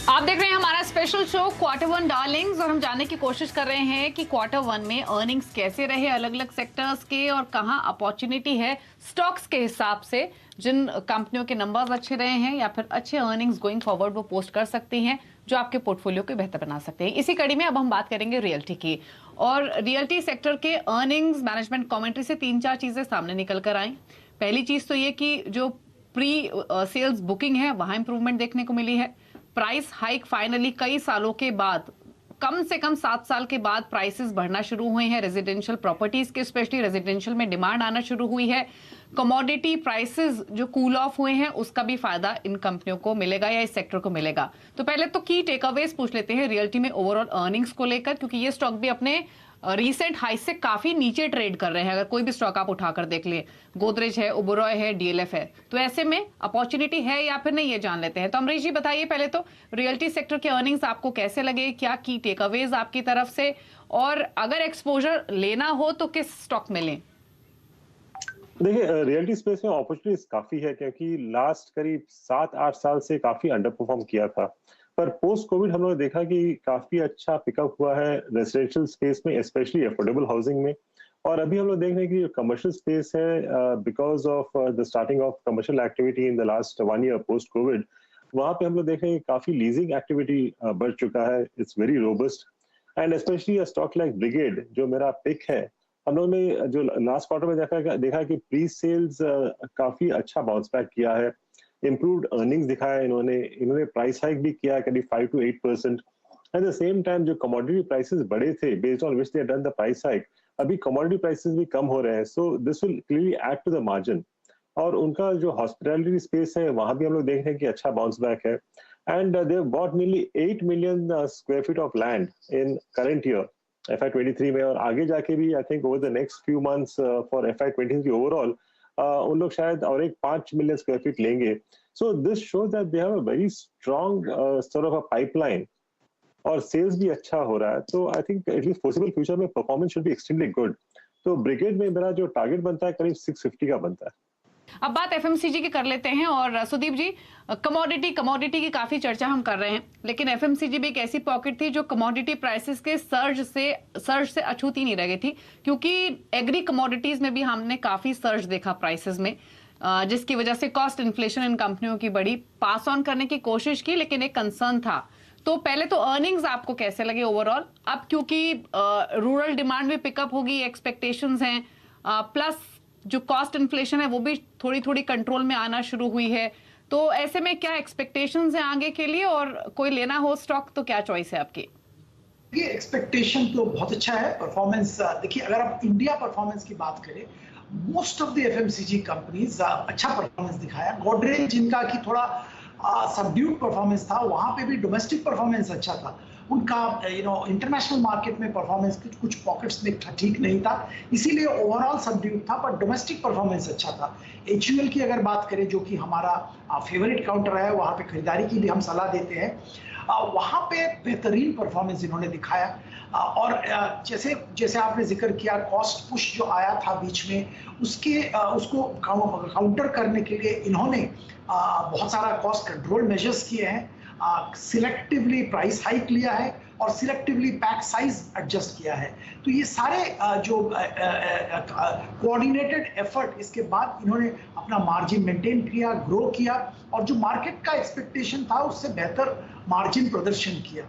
आप देख रहे हैं हमारा special show quarter one Darling's और हम जानने की कोशिश कर रहे हैं कि क्वार्टर वन में अर्निंग्स कैसे रहे अलग अलग सेक्टर्स के और कहां अपॉर्चुनिटी है स्टॉक्स के हिसाब से। जिन कंपनियों के नंबर्स अच्छे रहे हैं या फिर अच्छे अर्निंग्स गोइंग फॉरवर्ड वो पोस्ट कर सकती हैं जो आपके पोर्टफोलियो को बेहतर बना सकते हैं। इसी कड़ी में अब हम बात करेंगे रियल्टी की और रियल्टी सेक्टर के अर्निंग्स मैनेजमेंट कमेंट्री से 3-4 चीजें सामने निकल कर आई। पहली चीज तो ये कि जो प्री सेल्स बुकिंग है वहां इंप्रूवमेंट देखने को मिली है। प्राइस हाइक फाइनली कई सालों के बाद, कम से कम 7 साल के बाद प्राइसेस बढ़ना शुरू हुए हैं रेजिडेंशियल प्रॉपर्टीज के, स्पेशली रेजिडेंशियल में डिमांड आना शुरू हुई है। कमोडिटी प्राइसेस जो कूल ऑफ हुए हैं उसका भी फायदा इन कंपनियों को मिलेगा या इस सेक्टर को मिलेगा। तो पहले तो की टेकअवेज पूछ लेते हैं रियल्टी में ओवरऑल अर्निंग्स को लेकर, क्योंकि ये स्टॉक भी अपने रीसेंट हाई से काफी नीचे ट्रेड कर रहे हैं। अगर कोई भी स्टॉक आप उठाकर देख ले, गोदरेज है, ओबेरॉय है, डीएलएफ है, तो ऐसे में अपॉर्चुनिटी है या फिर नहीं ये जान लेते हैं। तो अमरीश जी बताइए पहले तो रियल्टी सेक्टर के अर्निंग्स आपको कैसे लगे, क्या की टेकअवेज आपकी तरफ से, और अगर एक्सपोजर लेना हो तो किस स्टॉक में लें? देखिए, रियल्टी स्पेस में अपॉर्चुनिटीज काफी है क्योंकि लास्ट करीब 7-8 साल से काफी अंडर परफॉर्म किया था, पर पोस्ट कोविड हम लोगों ने देखा कि काफी अच्छा पिकअप हुआ है रेजिडेंशियल स्पेस में, स्पेशली अफोर्डेबल हाउसिंग में। और अभी हम लोग देख रहे हैं कि जो कमर्शियल स्पेस है, because of the starting of commercial activity in the last 1 year post Covid, वहां पे हम लोग देख रहे हैं कि काफी लीजिंग एक्टिविटी बढ़ चुका है। It's very robust and specially stock like brigade जो मेरा पिक है, हम लोग ने जो लास्ट क्वार्टर में देखा कि प्री सेल्स काफी अच्छा बाउंस बैक किया है, इम्प्रूव्ड अर्निंग्स दिखाया इन्होंने प्राइस हाइक भी किया करीब 5 to 8%। At the same time जो कमोडिटी प्राइसेस बढ़े थे based on which they done the price hike, अभी कमोडिटी प्राइसेस भी कम हो रहे हैं, so this will clearly add to the margin. और उनका जो हॉस्पिटैलिटी स्पेस है वहां भी हम लोग देख रहे हैं कि अच्छा बाउंस बैक है and they bought nearly 8 million square feet of land in current year FY23 में, और आगे जाके भी I think over the next few months for FY23 overall उन लोग शायद और एक 5 मिलियन स्क्वायर फीट लेंगे। So this shows that they have a very strong sort of a pipeline और सेल्स भी अच्छा हो रहा है। तो I think at least possible future में performance should be extremely good. तो ब्रिगेड में मेरा जो टारगेट बनता है करीब 650 का बनता है। अब बात एफएमसीजी की कर लेते हैं। और सुदीप जी, कमोडिटी की काफी चर्चा हम कर रहे हैं, लेकिन एफएमसीजी भी एक ऐसी पॉकेट थी जो कमोडिटी प्राइसेस के सर्ज से अछूती नहीं रह गई थी, क्योंकि एग्री कमोडिटीज में भी हमने काफी सर्ज देखा प्राइसेस में, जिसकी वजह से कॉस्ट इन्फ्लेशन इन कंपनियों की बड़ी पास ऑन करने की कोशिश की, लेकिन एक कंसर्न था। तो पहले तो अर्निंग्स आपको कैसे लगे ओवरऑल? अब क्योंकि रूरल डिमांड भी पिकअप होगी, एक्सपेक्टेशंस हैं, प्लस जो कॉस्ट इन्फ्लेशन है वो भी थोड़ी थोड़ी कंट्रोल में आना शुरू हुई है, तो ऐसे में क्या एक्सपेक्टेशंस हैं आगे के लिए, और कोई लेना हो स्टॉक तो क्या चॉइस है आपकी? ये एक्सपेक्टेशन तो बहुत अच्छा है। परफॉर्मेंस देखिए, अगर आप इंडिया परफॉर्मेंस की बात करें, most of the FMCG companies अच्छा परफॉर्मेंस दिखाया। गोदरेज जिनका कि थोड़ा सबड्यूड परफॉर्मेंस था, वहां पे भी डोमेस्टिक परफॉर्मेंस अच्छा था। उनका इंटरनेशनल मार्केट में परफॉर्मेंस कुछ पॉकेट्स में ठीक नहीं था, इसीलिए ओवरऑल सबड्यूड था, पर डोमेस्टिक परफॉर्मेंस अच्छा था। एचयूएल की अगर बात करें, जो कि हमारा फेवरेट काउंटर है, वहां पे खरीदारी की भी हम सलाह देते हैं, वहां पे बेहतरीन परफॉर्मेंस इन्होंने दिखाया। और जैसे जैसे आपने जिक्र किया, कॉस्ट पुश जो आया था बीच में, उसको काउंटर करने के लिए इन्होंने बहुत सारा कॉस्ट कंट्रोल मेजर्स किए हैं, सिलेक्टिवली प्राइस हाइक लिया है और सिलेक्टिवली पैक साइज एडजस्ट किया है। तो ये सारे जो कोऑर्डिनेटेड एफर्ट, इसके बाद इन्होंने अपना मार्जिन मेंटेन किया, ग्रो किया, और जो मार्केट का एक्सपेक्टेशन था उससे बेहतर मार्जिन प्रदर्शन किया।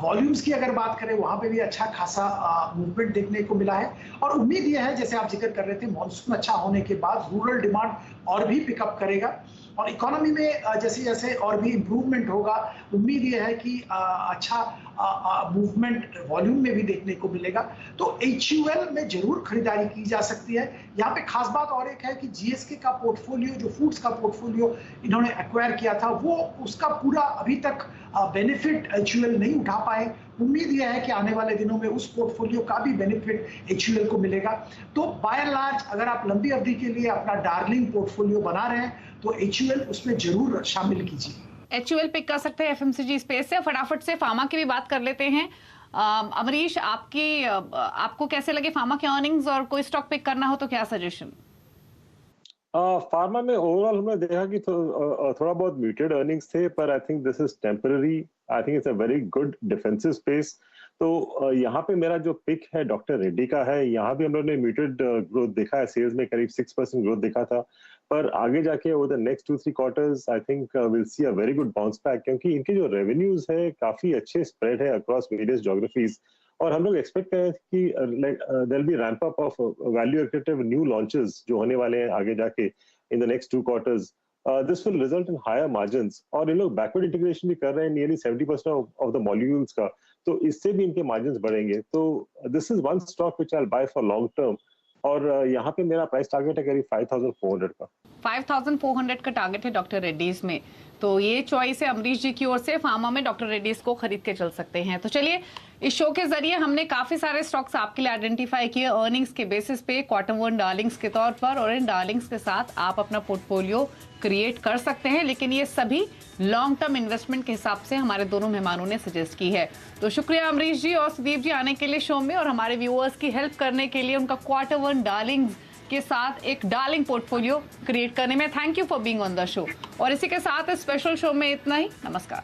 वॉल्यूम्स की अगर बात करें, वहां पे भी अच्छा खासा मूवमेंट देखने को मिला है, और उम्मीद यह है, जैसे आप जिक्र कर रहे थे, मॉनसून अच्छा होने के बाद रूरल डिमांड और भी पिकअप करेगा और इकोनॉमी में जैसे जैसे और भी इम्प्रूवमेंट होगा, उम्मीद यह है कि अच्छा मूवमेंट वॉल्यूम में भी देखने को मिलेगा। तो एचयूएल में जरूर खरीदारी की जा सकती है। यहाँ पे खास बात और एक है कि जीएसके का पोर्टफोलियो, जो फूड्स का पोर्टफोलियो इन्होंने एक्वायर किया था, वो उसका पूरा अभी तक बेनिफिट एचयूएल नहीं उठा पाए। उम्मीद यह है कि आने वाले दिनों में उस पोर्टफोलियो का भी बेनिफिट एचयूएल को मिलेगा। तो बाय एंड लार्ज अगर आप लंबी अवधि के लिए अपना डार्लिंग पोर्टफोलियो बना रहे हैं तो एचयूएल उसमें जरूर शामिल कीजिए। एचयूएल पिक कर सकते हैं एफएमसीजी स्पेस से। फटाफट से फार्मा की भी बात कर लेते हैं। अमरीश, आपको कैसे लगे फार्मा के अर्निंग्स, और कोई स्टॉक पिक करना हो तो क्या सजेशन? फार्मा में ओवरऑल हमने देखा कि थोड़ा बहुत म्यूटेड अर्निंग्स थे, पर I think this is temporary. I think it's a very good defensive space. तो यहाँ पे मेरा जो पिक है डॉक्टर रेड्डी का है। यहाँ भी हम लोगों ने म्यूटेड ग्रोथ देखा है, सेल्स में करीब 6% ग्रोथ देखा था, पर आगे जाके over the next 2-3 quarters I think will see a very good bounce back, क्योंकि इनके जो रेवेन्यूज है काफी अच्छे स्प्रेड है अक्रॉस वेरियस ज्योग्राफीज। और हम लोग एक्सपेक्ट करें कि there be ramp up of value active new launches जो होने वाले हैं आगे जाके in the next 2 quarters. This will result in higher margins, और ये लोग बैकवर्ड इंटीग्रेशन भी कर रहे हैं नियरली 70% ऑफ द मॉलिक्यूल्स का, तो इससे भी इनके मार्जिन्स बढ़ेंगे। तो this is one stock which I will buy for long term, और यहाँ पे मेरा प्राइस टारगेट है करीब 5400 का। 5400 का टारगेट है डॉक्टर रेड्डीज में, तो ये चॉइस है अमरीश जी की ओर से। फार्मा में डॉक्टर रेड्डीज को खरीद के चल सकते हैं। तो चलिए, इस शो के जरिए हमने काफी सारे स्टॉक्स आपके लिए आइडेंटिफाई किए अर्निंग्स के बेसिस पे, क्वार्टर वन डार्लिंग्स के तौर पर, और इन डार्लिंग्स के साथ आप अपना पोर्टफोलियो क्रिएट कर सकते हैं, लेकिन ये सभी लॉन्ग टर्म इन्वेस्टमेंट के हिसाब से हमारे दोनों मेहमानों ने सजेस्ट की है। तो शुक्रिया अमरीश जी और सुदीप जी आने के लिए शो में, और हमारे व्यूअर्स की हेल्प करने के लिए, उनका क्वार्टर वन डार्लिंग्स के साथ एक डार्लिंग पोर्टफोलियो क्रिएट करने में। Thank you for being on the show. और इसी के साथ इस स्पेशल शो में इतना ही। नमस्कार।